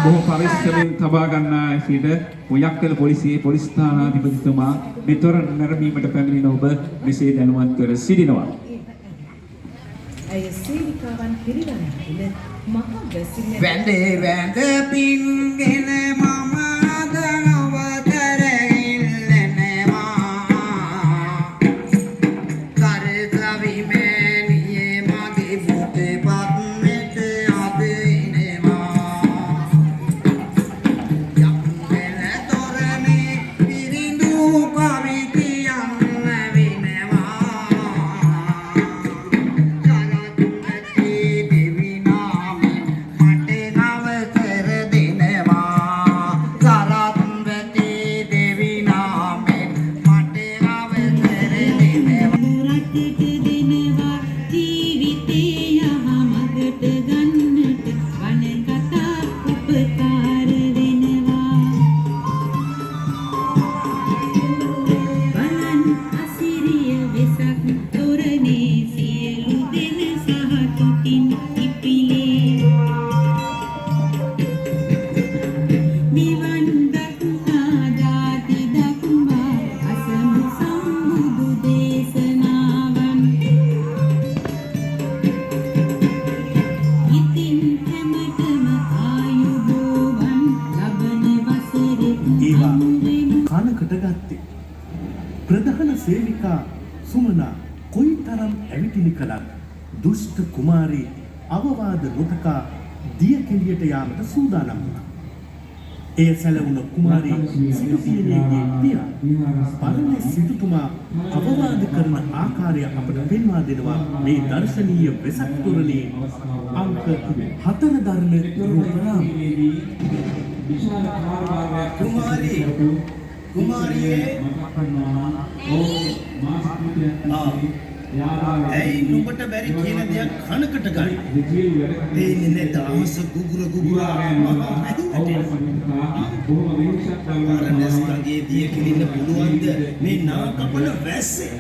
බොහෝ පරිස්සමෙන් තබා ගන්නා සිට මුයක්කල පොලිසියේ පොලිස් ස්ථානාධිපතිතුමා මෙතොර නැරඹීමට පැමිණෙන ඔබ මෙසේ දැනුවත් කර සිටිනවා. ඇය සේවිකාවන් පිළිගන්නට මහා වැසිල්ල වැඳේ වැඳ පින්ගෙන මම දනවතර ඉල්ලනවා කරදවි මෑණියේ මගේ මුතේ පත්මෙට අද එනවා යක්මෙල තොරණේ පිරිඳු කවි කියන්න වෙනවා ප්‍රධාන සේවිකා සුමනා කොයිතරම් ඇවිටිලි කළත් දුෂ්ට කුමාරී අවවාද නොතකා දිය කෙලියට යාමට සූදානම් වුණා. එය සැලවුණ කුමාරී සිටුපියණියගේ පියා පරණ සිටුතුමා අවවාද කරන ආකාරය අපට පෙන්වා දෙනවා මේ දර්ශනීය වෙසක් තොරණේ අංක 4 දරන රූපරාම. කුමාරියේ ඇයි නුඹට බැරි කියන දෙයක් කනකට ගන්න. දෙන්නේ නැත අහස ගුගුර අරනස්තගේ දිය කිලින්න පුළුවන්ද මේ නා කපල වැස්සේ?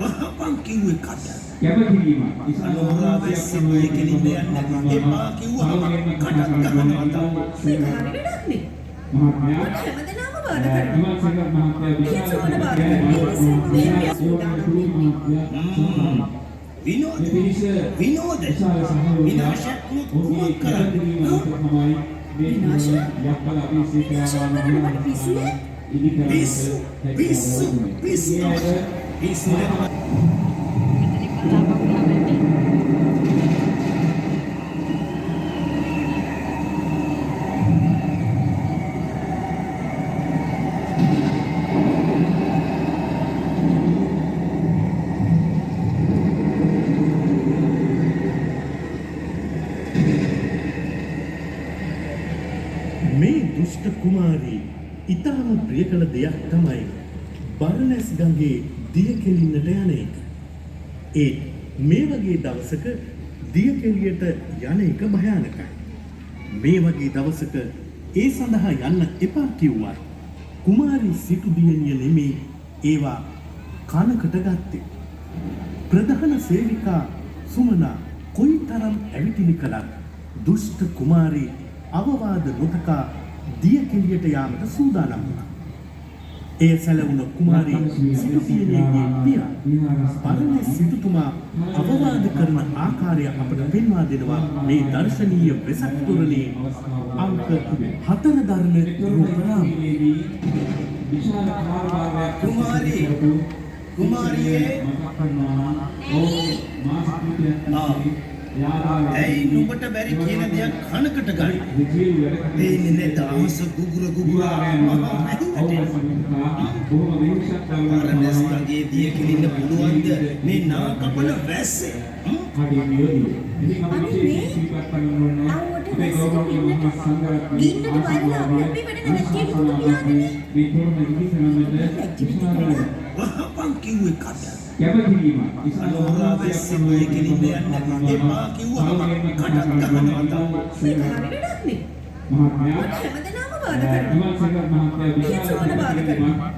වහපන් කිව්වේ කට. කැපකිරීම අනෝරා වැස්සේ දිය කිලින්න යන්න එපා කිව්වම කටක් ගහනවා තමයි. මේ හරියටනේ. මහත්මයා හැමදෙනාම බාධා කරනවා. විමර්ශක මහත්මයා පියසෝන බාධා කරනවා. විනෝද විනාශයක් කුමක් කරන්නේ? විනාශ? විනාශ කරනවට පිස්සුවේ? පිස්සු මේ දුෂ්ට කුමාරී ඊටම ප්‍රිය කළ දෙයක් තමයි බර්ණස් ගඟේ දිය කෙලින්නට යන එක. ඒ මේ වගේ දවසක දිය කෙලියට යන එක භයානකයි. මේ වගේ දවසක ඒ සඳහා යන්න එපා කිව්වා. කුමාරී සිටු දියණිය නෙමේ ඒවා කනකට ගත්තේ. ප්‍රධාන සේවිකා සුමනා කොයිතරම් ඇවිටිලි කළත් දුෂ්ට කුමාරී අවවාද නොතකා දිය කෙලියට යාමට සූදානම් වුණා. එය සැලවුණ කුමාරී සිටුපියණියගේ පියා පරණ සිටුතුමා අවවාද කරන ආකාරය අපට පෙන්වා දෙනවා මේ දර්ශනීය වෙසක් තොරණේ අංක 4 දරන රූපරාම. කුමාරියේ ඇයි නුඹට බැරි කියන දෙයක් කනකට ගන්න. තේන්නේ නැත අහස ගුගුර ගුගුර බරණැස් ගඟේ දිය කෙලින්න පුළුවන්ද මේ නා කපන වැස්සේ? වහපන් කිව්වේ කට. අනෝරා වැස්සේ දිය කෙලින්න යන්න එපා කිව්වම කටක් ගහනවා තමයි. මේක හරි වැඩක් නේ. මහත්මයා හැමදෙනාම බාධා කරනවා. නිවාස සේවක මහත්මයා පියචෝන බාධා කරනවා.